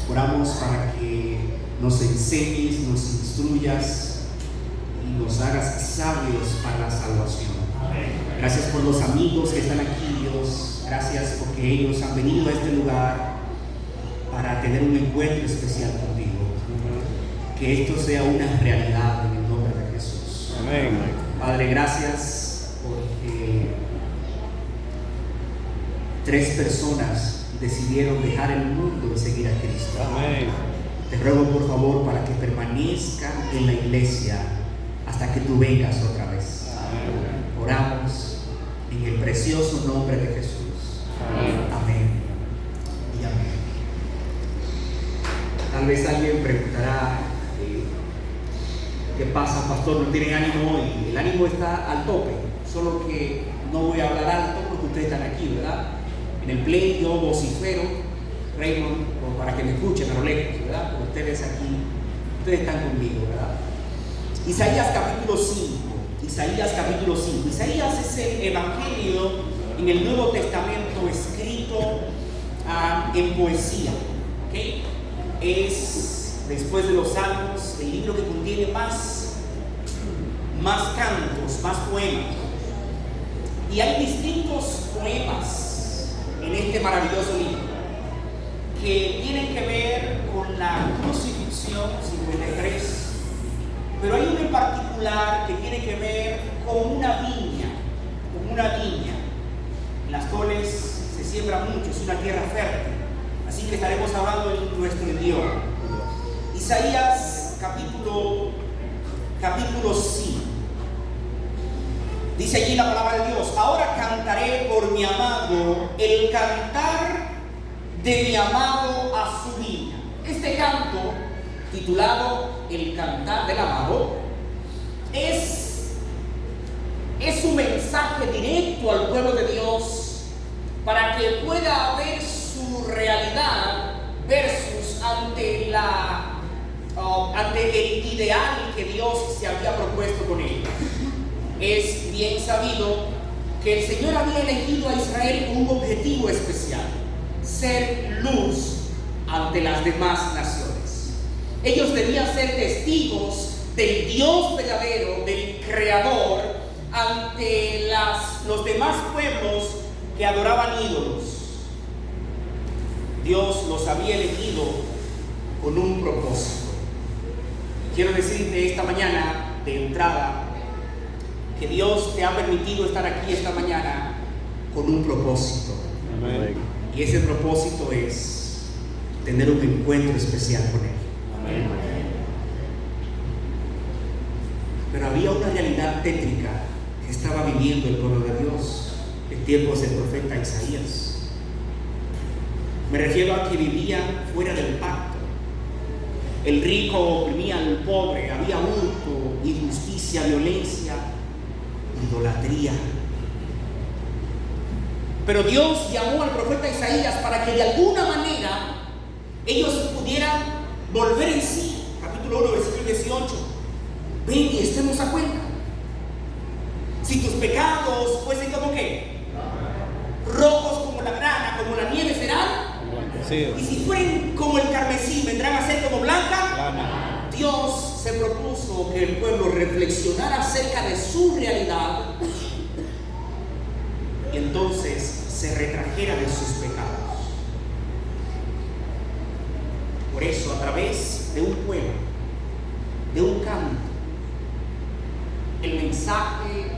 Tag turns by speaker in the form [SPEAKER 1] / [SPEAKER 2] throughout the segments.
[SPEAKER 1] Oramos para que nos enseñes, nos instruyas y nos hagas sabios para la salvación. Gracias por los amigos que están aquí, Dios. Gracias porque ellos han venido a este lugar para tener un encuentro especial contigo. Que esto sea una realidad en el nombre de Jesús.
[SPEAKER 2] Amén.
[SPEAKER 1] Padre, gracias porque 3 personas decidieron dejar el mundo y seguir a Cristo.
[SPEAKER 2] Amén.
[SPEAKER 1] Te ruego por favor para que permanezcan en la iglesia hasta que tú vengas otra vez.
[SPEAKER 2] Amén.
[SPEAKER 1] Oramos en el precioso nombre de Jesús.
[SPEAKER 2] Amén.
[SPEAKER 1] Amén y amén. Tal vez alguien preguntará, ¿qué pasa, pastor? ¿No tienen ánimo hoy? El ánimo está al tope, solo que no voy a hablar alto porque ustedes están aquí, ¿verdad? En el play yo vocifero, Raymond, para que me escuchen a lo lejos, ¿verdad? Pero ustedes aquí, ustedes están conmigo, ¿verdad? Isaías capítulo 5. Isaías capítulo 5. Isaías es el evangelio en el Nuevo Testamento escrito en poesía, ¿ok? Es, después de los Salmos, el libro que contiene más cantos, más poemas. Y hay distintos poemas en este maravilloso libro que tienen que ver con la crucifixión 53, pero hay uno en particular que tiene que ver con una viña, en las cuales se siembra mucho, es una tierra fértil, así que estaremos hablando en nuestro idioma. Isaías capítulo 5. Dice allí la palabra de Dios: ahora cantaré por mi amado el cantar de mi amado a su viña. Este canto, titulado El cantar del amado, es un mensaje directo al pueblo de Dios para que pueda ver su realidad versus ante el ideal que Dios se había propuesto con él. Es bien sabido que el Señor había elegido a Israel con un objetivo especial: ser luz ante las demás naciones. Ellos debían ser testigos del Dios verdadero, del Creador, ante los demás pueblos que adoraban ídolos. Dios los había elegido con un propósito. Quiero decirte esta mañana de entrada que Dios te ha permitido estar aquí esta mañana con un propósito.
[SPEAKER 2] Amén.
[SPEAKER 1] Y ese propósito es tener un encuentro especial con Él.
[SPEAKER 2] Amén.
[SPEAKER 1] Pero había una realidad tétrica que estaba viviendo el pueblo de Dios en tiempos del profeta Isaías. Me refiero a que vivían fuera del pacto. El rico oprimía al pobre, había hurto, injusticia, violencia, idolatría. Pero Dios llamó al profeta Isaías para que de alguna manera ellos pudieran volver en sí. Capítulo 1, versículo 18. Ven y estemos a cuenta. Si tus pecados fuesen como ¿qué? Rojos como la grana, como la nieve serán.
[SPEAKER 2] Sí.
[SPEAKER 1] Y si fueren como el carmesí, vendrán a ser como blanca.
[SPEAKER 2] Lana.
[SPEAKER 1] Dios se propuso que el pueblo reflexionara acerca de su realidad y entonces se retrajera de sus pecados. Por eso, a través de un poema, de un canto, el mensaje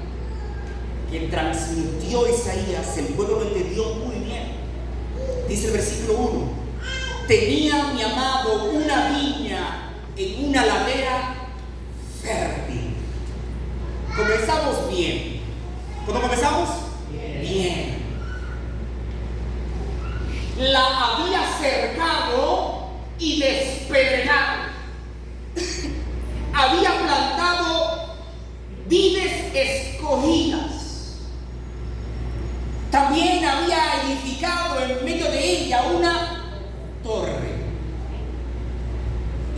[SPEAKER 1] que transmitió Isaías, el pueblo lo entendió muy bien. Dice el versículo 1: tenía mi amado una viña en una ladera fértil. Comenzamos bien. ¿Cómo comenzamos? Bien. La había cercado y despedregado. Había plantado vides escogidas. También había edificado en medio de ella una torre.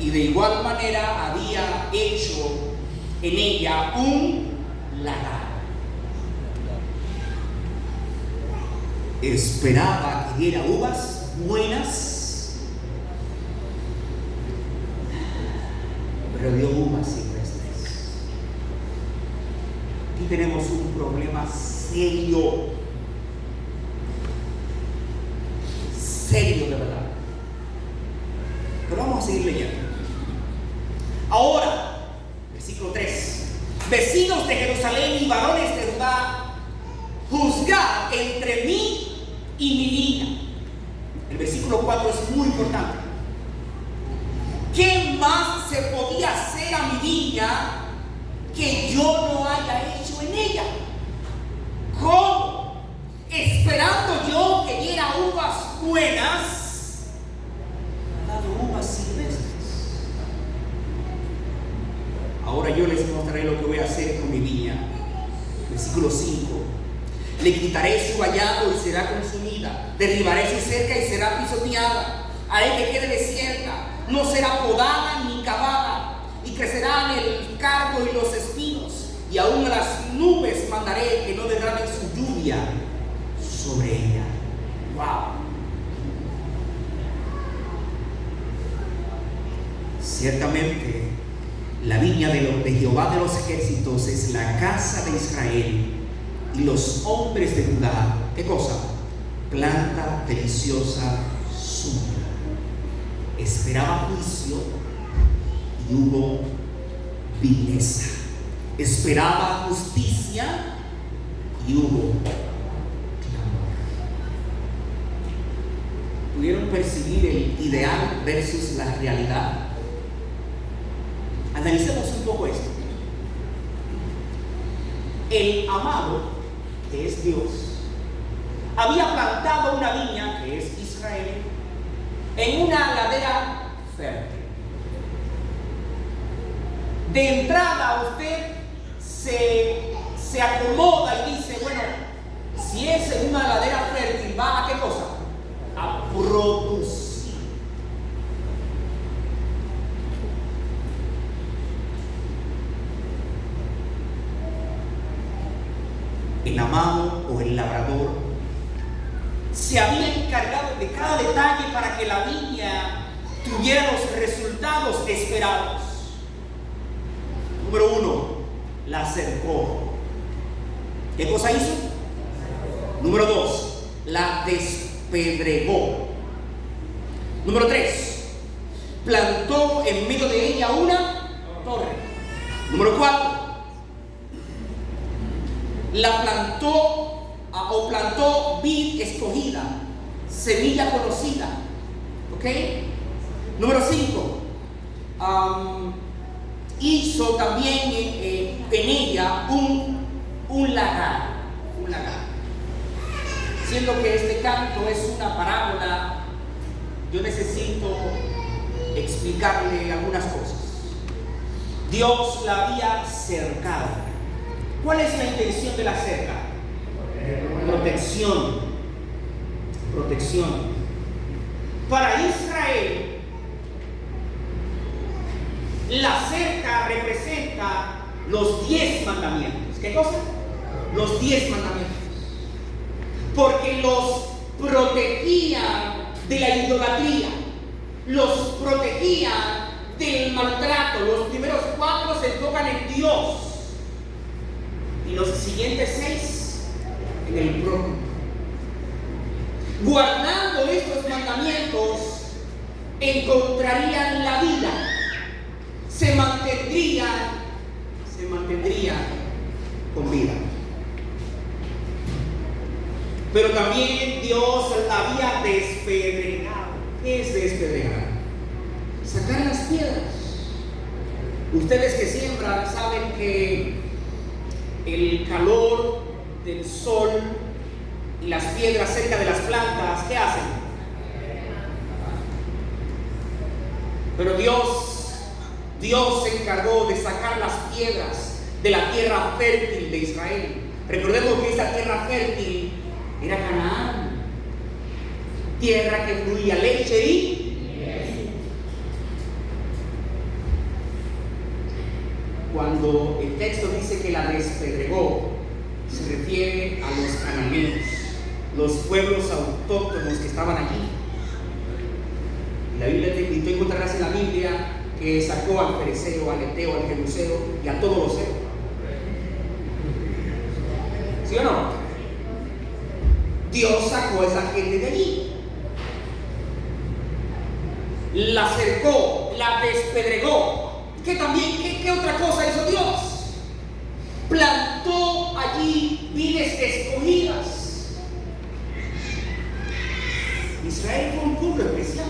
[SPEAKER 1] Y de igual manera había hecho en ella un lagar. Esperaba que diera uvas buenas perdió uvas silvestres. Aquí tenemos un problema serio, serio de verdad. Pero vamos a seguir leyendo. Ahora, versículo 3. Vecinos de Jerusalén y varones de Judá, juzgad entre mí y mi viña. El versículo 4 es muy importante. ¿Qué más se podía hacer a mi viña que yo no haya hecho en ella? ¿Cómo? Esperando yo que diera uvas buenas, ha dado uvas silvestres. Ahora yo les mostraré lo que voy a hacer con mi viña. Versículo 5. Le quitaré su vallado y será consumida. Derribaré su cerca y será pisoteada. Haré que quede desierta. No será podada ni cavada. Y crecerán el cardo y los espinos. Y aún a las nubes mandaré que no derramen su lluvia sobre ella. ¡Wow! Ciertamente, la viña de Jehová de los ejércitos es la casa de Israel, y los hombres de Judá, ¿qué cosa? Planta deliciosa suya. Esperaba juicio y hubo vileza. Esperaba justicia y hubo clamor. ¿Pudieron percibir el ideal versus la realidad? Analicemos un poco esto. El amado, que es Dios, había plantado una viña, que es Israel, en una ladera fértil. De entrada usted se acomoda y dice, bueno, si es en una ladera fértil, ¿va a qué cosa? A producir. El amado o el labrador se había encargado de cada detalle para que la viña tuviera los resultados esperados. Número 1, la cercó. ¿Qué cosa hizo? Número 2, la despedregó. Número 3, plantó en medio de ella una torre. Número 4, la plantó vid escogida, semilla conocida. ¿Ok? Número 5, hizo también en ella un lagar. Siendo que este canto es una parábola, yo necesito explicarle algunas cosas. Dios la había cercado. ¿Cuál es la intención de la cerca? Protección. Para Israel, la cerca representa los 10 mandamientos. ¿Qué cosa? Los 10 mandamientos. Porque los protegían de la idolatría, los protegían del maltrato. Los primeros 4 se enfocan en Dios y los siguientes 6 en el prójimo. Guardando estos mandamientos, encontrarían la vida, se mantendrían con vida. Pero también Dios había despedregado. ¿Qué es despedregar? Sacar las piedras. Ustedes que siembran saben que el calor del sol y las piedras cerca de las plantas, ¿qué hacen? Pero Dios se encargó de sacar las piedras de la tierra fértil de Israel. Recordemos que esta tierra fértil era Canaán, tierra que fluía leche y miel. Cuando el texto dice que la despedregó, se refiere a los cananeos, los pueblos autóctonos que estaban allí. La Biblia, tú encontrarás en la Biblia que sacó al fereceo, al eteo, al jebuseo y a todos los seres. ¿Sí o no? Dios sacó a esa gente de allí. La cercó, la despedregó. ¿Qué también? ¿Qué otra cosa hizo Dios? Plantó allí vides escogidas. Israel fue un pueblo especial.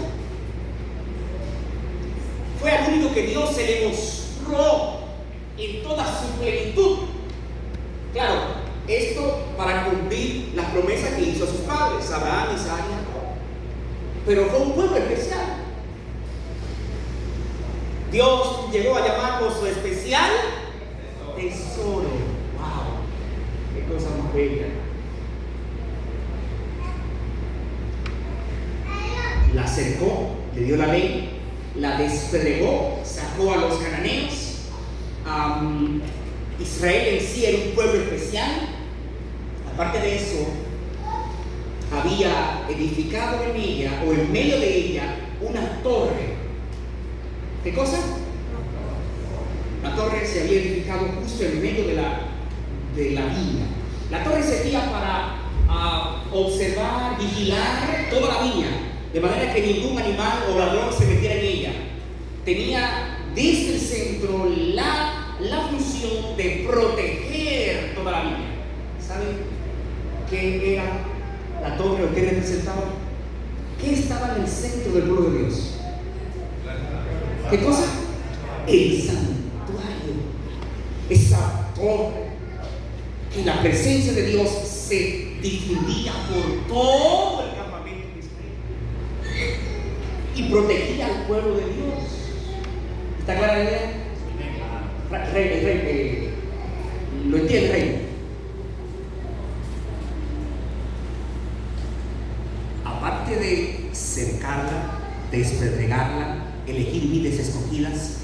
[SPEAKER 1] Fue al único que Dios se le mostró en toda su plenitud. Claro, esto para cumplir las promesas que hizo a sus padres, Abraham, Isaac y Jacob. Pero fue un pueblo especial. Dios llegó a llamarlo su especial tesoro. ¡Wow! ¡Qué cosa más bella! La acercó, le dio la ley, la despedregó, sacó a los cananeos. Israel en sí era un pueblo especial. Aparte de eso, había edificado en ella, o en medio de ella, una torre. ¿Qué cosa? La torre se había edificado justo en medio de la viña. La torre servía para observar, vigilar toda la viña, de manera que ningún animal o ladrón se metiera en ella. Tenía desde el centro la función de proteger toda la viña. ¿Saben qué era la torre o qué representaba? ¿Qué estaba en el centro del pueblo de Dios? ¿Qué cosa? El santuario. Esa torre, que la presencia de Dios se difundía por todo el campamento de Israel y protegía al pueblo de Dios. ¿Está clara la idea? ¿Lo entiende, rey? Aparte de cercarla, despedregarla, elegir vides escogidas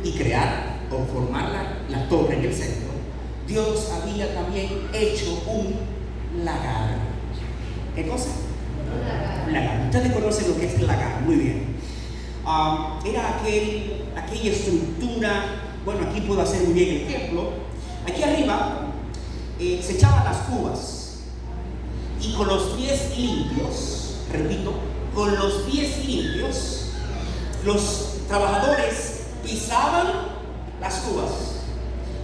[SPEAKER 1] y crear o formar la torre en el centro, Dios había también hecho un lagar. ¿Qué cosa? Un lagar. Ustedes conocen lo que es el lagar, muy bien. Era aquella estructura. Bueno, aquí puedo hacer muy bien el ejemplo. Aquí arriba se echaban las uvas y con los pies limpios, repito, con los pies limpios, los trabajadores pisaban las uvas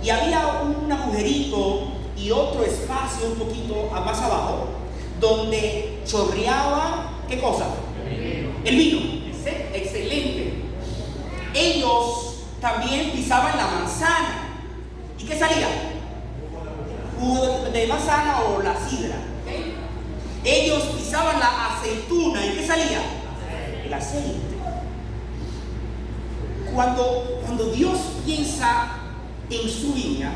[SPEAKER 1] y había un agujerito y otro espacio un poquito más abajo donde chorreaba, ¿qué cosa? El vino. Excelente. Ellos también pisaban la manzana. ¿Y qué salía? Jugo de manzana o la sidra. ¿Okay? Ellos pisaban la aceituna. ¿Y qué salía? El aceite. Cuando Dios piensa en su viña,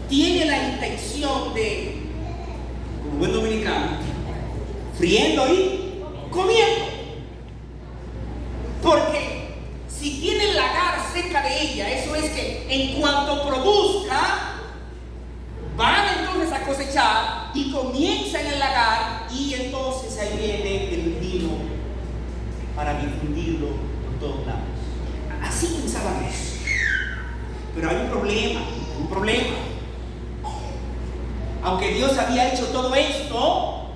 [SPEAKER 1] tiene la intención de, como buen dominicano, friendo y comiendo. Porque si tiene el lagar cerca de ella, eso es que en cuanto produzca, van entonces a cosechar y comienza en el lagar, y entonces ahí viene el vino para difundirlo por todos lados. Así pensaba Dios. Pero hay un problema. Aunque Dios había hecho todo esto,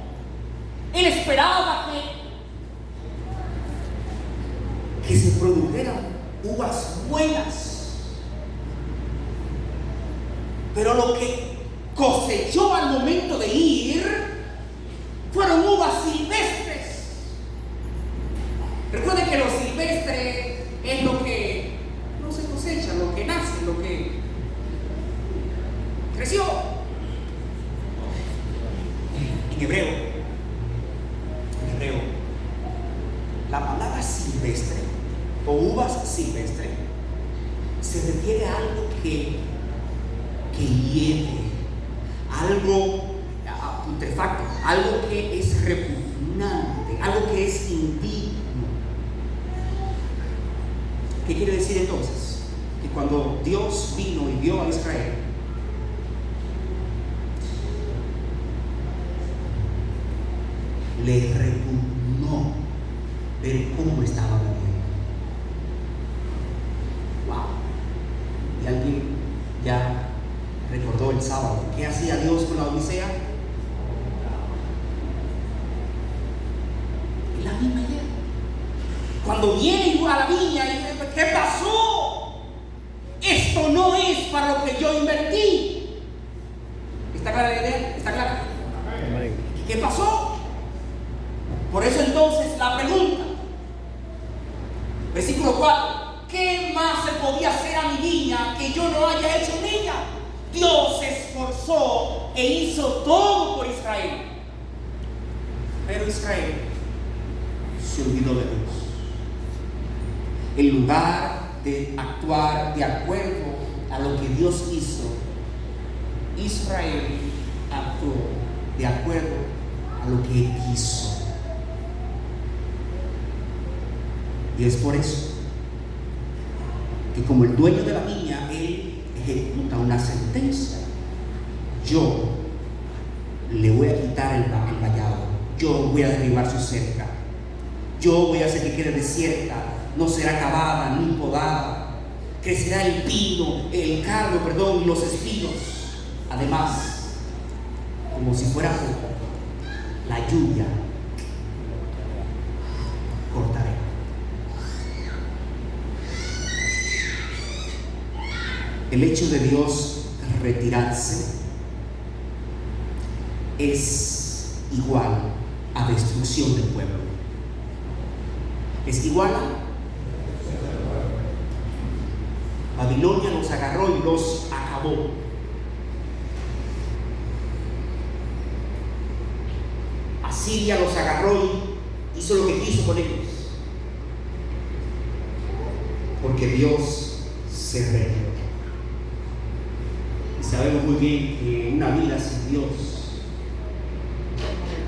[SPEAKER 1] Él esperaba que se produjeran uvas buenas. Pero lo que cosechó al momento de ir fueron uvas silvestres. Recuerden que lo silvestre es lo que no se cosecha, lo que nace, lo que creció. En hebreo, la palabra silvestre o uvas silvestre se refiere a algo que hiede, algo putrefacto, algo que es repugnante, algo que es indigno. ¿Qué quiere decir entonces? Que cuando Dios vino y vio a Israel, le repugnó ver cómo estaba viviendo. Cuando viene a la viña y dice, ¿qué pasó? Esto no es para lo que yo invertí. ¿Está clara la idea? ¿Está clara? ¿Qué pasó? Por eso entonces la pregunta, versículo 4, ¿qué más se podía hacer a mi viña que yo no haya hecho en ella? Dios se esforzó e hizo todo por Israel, pero Israel se olvidó de Dios. En lugar de actuar de acuerdo a lo que Dios hizo, Israel actuó de acuerdo a lo que Él quiso. Y es por eso que como el dueño de la viña, Él ejecuta una sentencia. Yo le voy a quitar el vallado, yo voy a derribar su cerca, yo voy a hacer que quede desierta, no será cavada ni podada, crecerá el pino, el cardo, y los espinos. Además, como si fuera poco, la lluvia cortaré. El hecho de Dios retirarse es igual a destrucción del pueblo. Es igual a Babilonia los agarró y los acabó. Asiria los agarró y hizo lo que quiso con ellos. Porque Dios se retiró. Y sabemos muy bien que una vida sin Dios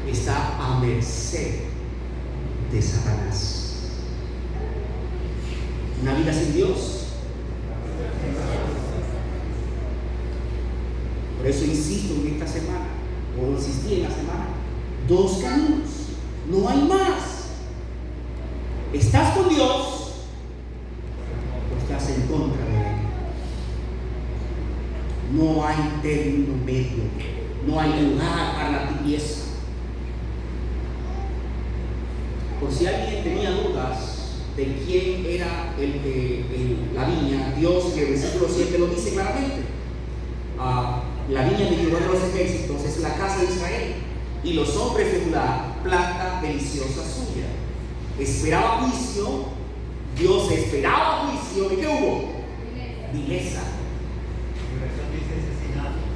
[SPEAKER 1] está a merced de Satanás. Una vida sin Dios. Por eso insisto en esta semana, o insistí en la semana, 2 caminos, no hay más. ¿Estás con Dios o estás en contra de Él? No hay término medio, no hay lugar para la tibieza. Por si alguien tenía dudas de quién era la viña, Dios en el versículo 7 lo dice claramente. La viña de Jehová de los ejércitos es la casa de Israel, y los hombres de Judá, planta deliciosa suya. Esperaba juicio, Dios esperaba juicio, ¿y qué hubo? Vileza.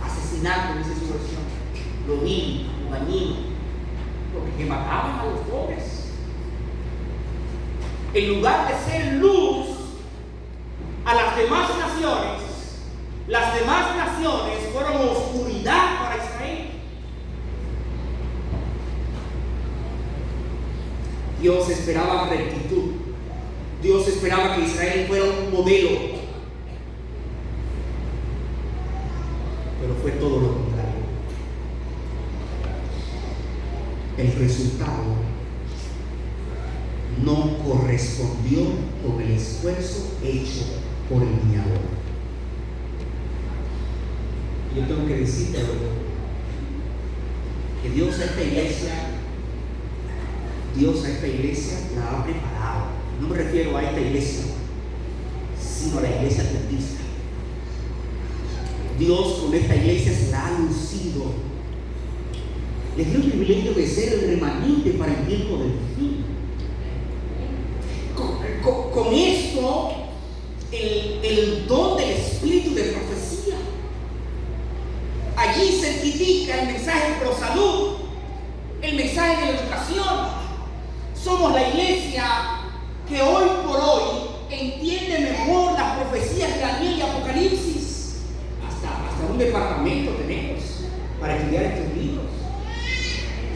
[SPEAKER 1] Asesinato, dice su versión. Lo vil, lo dañino, porque mataban a los pobres. En lugar de ser luz a las demás naciones, las demás naciones fueron oscuridad para Israel. Dios esperaba rectitud. Dios esperaba que Israel fuera un modelo. Pero fue todo lo contrario. El resultado no correspondió con el esfuerzo hecho por el viñador. Yo tengo que decirte que Dios a esta iglesia la ha preparado. No me refiero a esta iglesia, sino a la iglesia adventista. Dios con esta iglesia se la ha lucido. Les dio el privilegio de ser el remanente para el tiempo del fin. Con esto, el don del espíritu de profecía. Allí se critica el mensaje pro salud, el mensaje de la educación. Somos la iglesia que hoy por hoy entiende mejor las profecías de Daniel y Apocalipsis. Hasta un departamento tenemos para estudiar estos libros.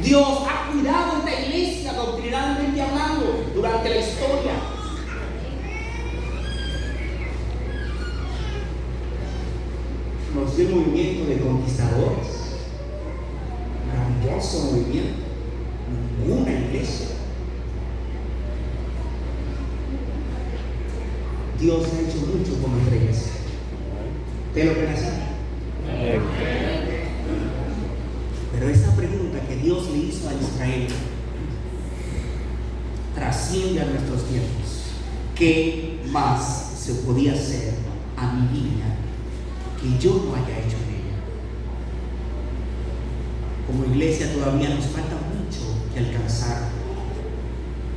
[SPEAKER 1] Dios ha cuidado esta iglesia doctrinalmente hablando durante la historia. Nos dio un movimiento de conquistadores, maravilloso movimiento. Ninguna iglesia. Dios ha hecho mucho con nuestra iglesia. ¿Te lo crees? Pero esa pregunta que Dios le hizo a Israel trasciende a nuestros tiempos. ¿Qué más se podía hacer a mi vida que yo no haya hecho en ella? Como iglesia todavía nos falta mucho que alcanzar.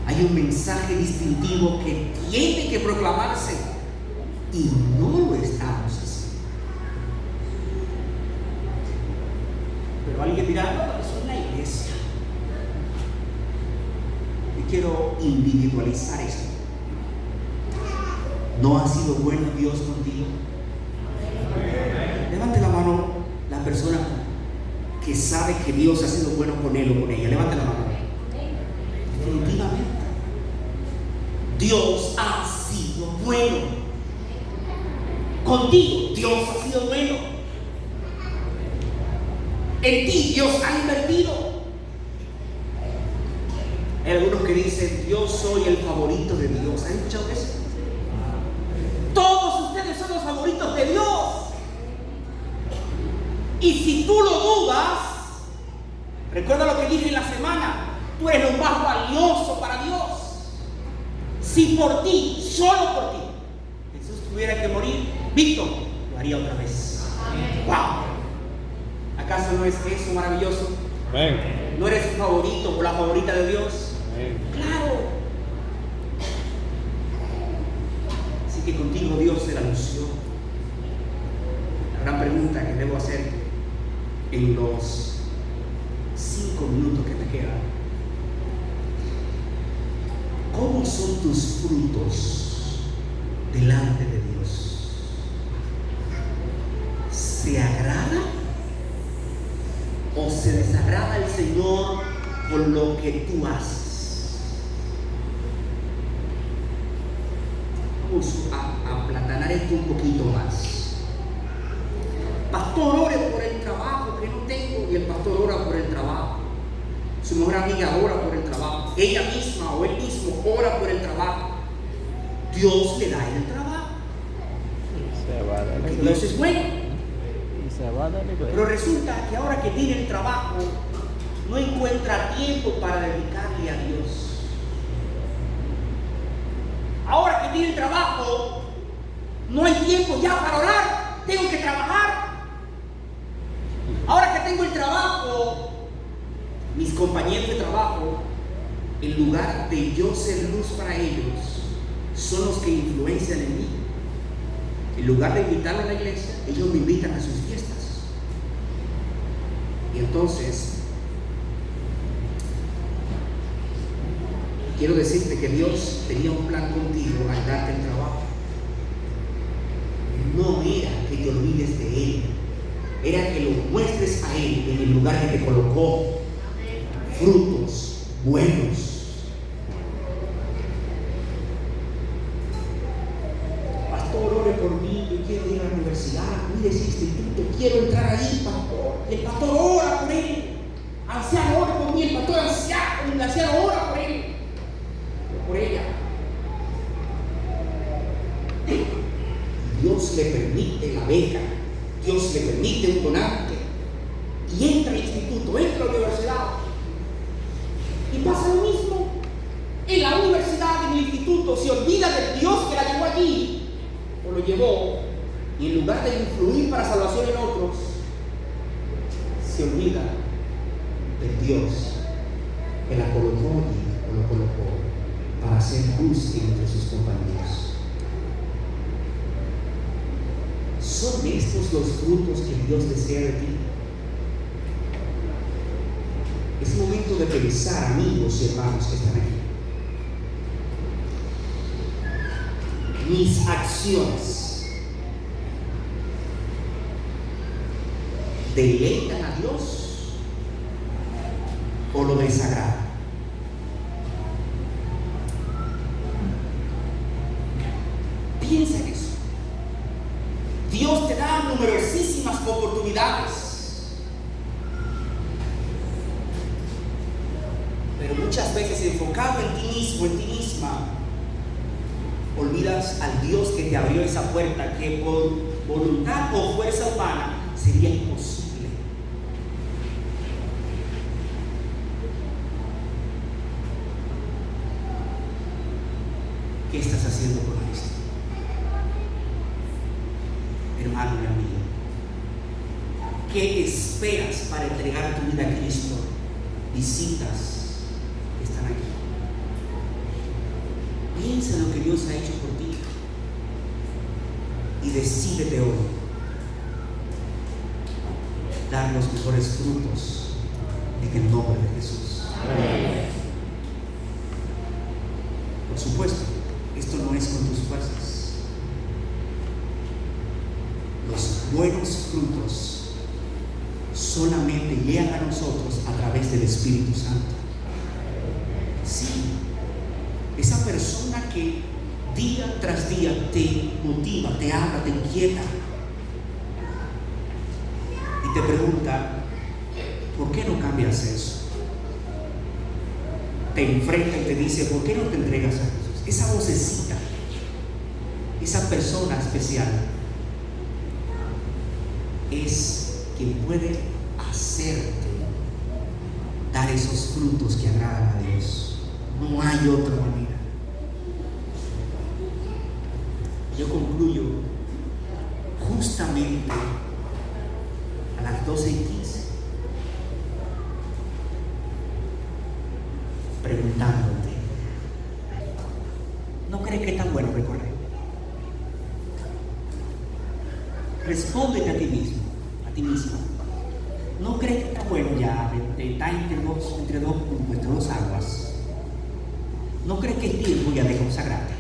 [SPEAKER 1] Hay un mensaje distintivo que tiene que proclamarse y no lo estamos haciendo. Pero alguien dirá, no, eso es la iglesia. Y quiero individualizar esto. ¿No ha sido bueno Dios contigo? Levante la mano la persona que sabe que Dios ha sido bueno con él o con ella. Levante la mano. Definitivamente. Dios ha sido bueno. Contigo Dios ha sido bueno. En ti Dios ha invertido. Hay algunos que dicen, yo soy el favorito de Dios. ¿Han escuchado eso? Todos ustedes son los favoritos de Dios. Y si tú lo dudas, recuerda lo que dije en la semana, tú eres lo más valioso para Dios. Si por ti, solo por ti, Jesús tuviera que morir, Víctor lo haría otra vez. ¡Wow! ¿Acaso no es eso maravilloso?
[SPEAKER 2] Amén.
[SPEAKER 1] ¿No eres el favorito o la favorita de Dios?
[SPEAKER 2] Amén.
[SPEAKER 1] ¡Claro! Así que contigo Dios se la lució. La gran pregunta que debo hacer en los 5 minutos que me quedan: ¿cómo son tus frutos delante de Dios? ¿Se agrada o se desagrada el Señor con lo que tú haces? Vamos a aplatanar esto un poquito más. Pastor, ore por el trabajo que no tengo. Y el pastor ora por el trabajo. Su mejor amiga ora por el trabajo. Ella misma o él mismo ora por el trabajo. Dios le da el trabajo. Porque Dios es bueno. Pero resulta que ahora que tiene el trabajo, no encuentra tiempo para dedicarle a Dios. Ahora que tiene el trabajo, no hay tiempo ya para orar. Tengo que trabajar. Ahora que tengo el trabajo, mis compañeros de trabajo, en lugar de yo ser luz para ellos, son los que influencian en mí. En lugar de invitarlos a la iglesia, ellos me invitan a sus fiestas. Y entonces, quiero decirte que Dios tenía un plan contigo al darte el trabajo. No era que te olvides de Él, era que lo muestres a Él en el lugar que te colocó. Frutos buenos. Pastor, ore por mí, yo quiero ir a la universidad, mire ese instituto, quiero entrar ahí, pastor. El pastor ora por él. Anciano, ore por mí. El pastor anciano ora por él, por ella. Dios le permite la beca, Dios le permite un donante, y entra al instituto, entra a la universidad, y pasa lo mismo. En la universidad, en el instituto, se olvida del Dios que la llevó allí, o lo llevó, y en lugar de influir para salvación en otros, se olvida del Dios que la colocó allí, o lo colocó para hacer luz entre sus compañeros. ¿Son estos los frutos que Dios desea de ti? Es momento de pensar, amigos y hermanos que están aquí. Mis acciones ¿deleitan a Dios o lo desagradan? Piensa en eso. Dios te da numerosísimas oportunidades, pero muchas veces enfocado en ti mismo, en ti misma, olvidas al Dios que te abrió esa puerta, que por voluntad o fuerza humana sería imposible. ¿Qué estás haciendo por Cristo? Hermano y amigo, ¿qué esperas para entregar tu vida a Cristo? Visitas que están aquí. Piensa en lo que Dios ha hecho por ti y decídete hoy dar los mejores frutos en el nombre de Jesús.
[SPEAKER 2] Amén.
[SPEAKER 1] Por supuesto, esto no es con tus fuerzas. Los buenos frutos solamente llegan a nosotros a través del Espíritu Santo. Sí, esa persona que día tras día te motiva, te habla, te inquieta y te pregunta, ¿por qué no cambias eso? Te enfrenta y te dice, ¿por qué no te entregas a Jesús? Esa vocecita, esa persona especial es quien puede hacerte dar esos frutos que agradan a Dios. No hay otra manera. Yo concluyo justamente a las 12:15 preguntándote, ¿no crees que es tan bueno recorrer? Respóndete a ti mismo, a ti mismo. ¿No crees que está bueno ya de estar entre dos aguas? ¿No crees que es tiempo ya de consagrarte?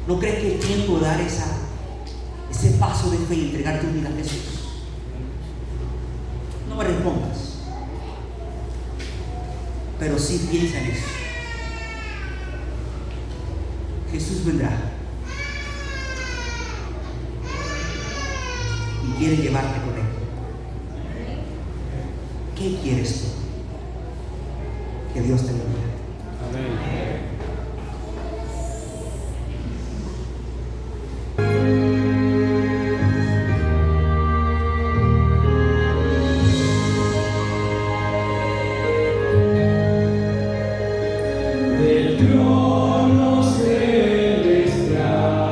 [SPEAKER 1] ¿No crees que es tiempo de dar ese paso de fe y entregar tu vida a Jesús? No me respondas, pero sí piensa en eso. Jesús vendrá y quiere llevarte con Él. ¿Qué quieres tú? Que Dios te bendiga.
[SPEAKER 2] Amén.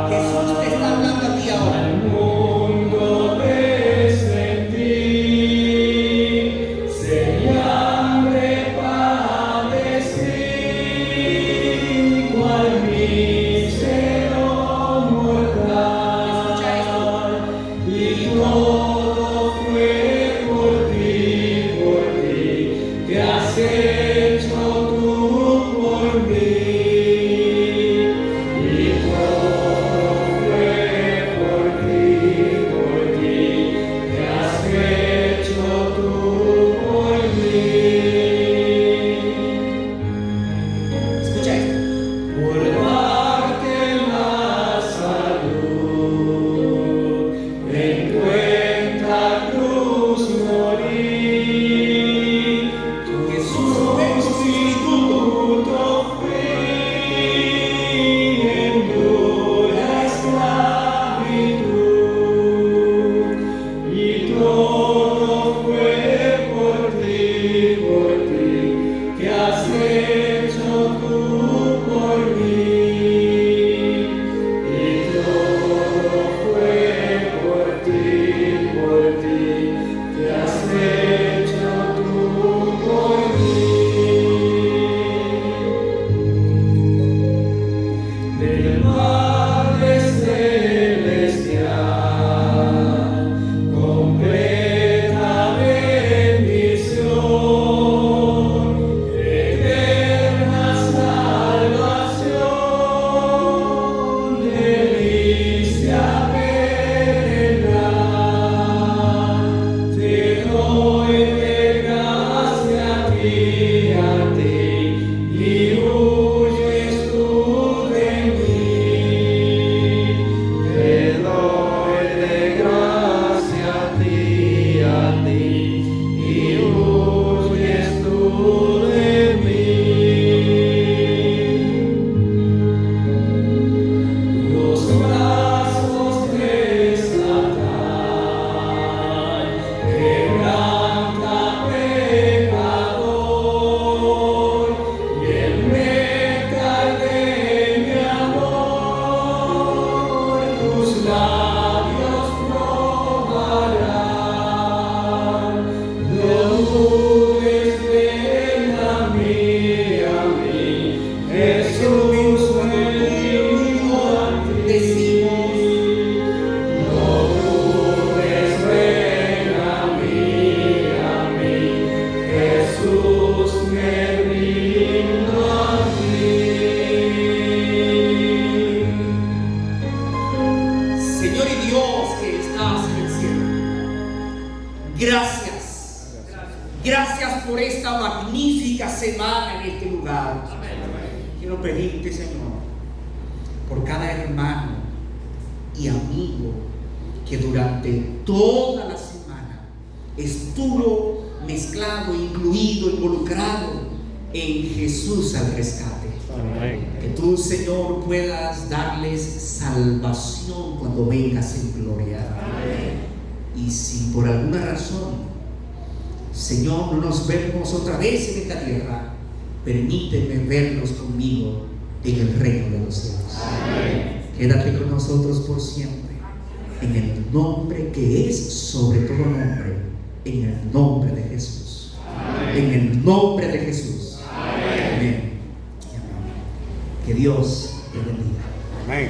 [SPEAKER 1] Jesús te está hablando a ti ahora. Escucha esto.
[SPEAKER 3] Te has hecho tú por mí.
[SPEAKER 2] Jesús me vino a ti.
[SPEAKER 1] Decimos,
[SPEAKER 2] No dudes, ven a mí, Jesús me vino a ti.
[SPEAKER 1] Señor y Dios que estás en el cielo, gracias. Gracias por esta magnífica semana en este lugar. Quiero pedirte, Señor, por cada hermano y amigo que durante toda la semana estuvo mezclado, incluido, involucrado en Jesús al rescate. Que tú, Señor, puedas darles salvación cuando vengas en gloria. Y si por alguna razón, Señor, no nos vemos otra vez en esta tierra, permíteme verlos conmigo en el reino de los cielos. Quédate con nosotros por siempre, en el nombre que es sobre todo nombre, en el nombre de Jesús. En el nombre de Jesús. Amén. Y amén. Que Dios te bendiga.
[SPEAKER 2] Amén.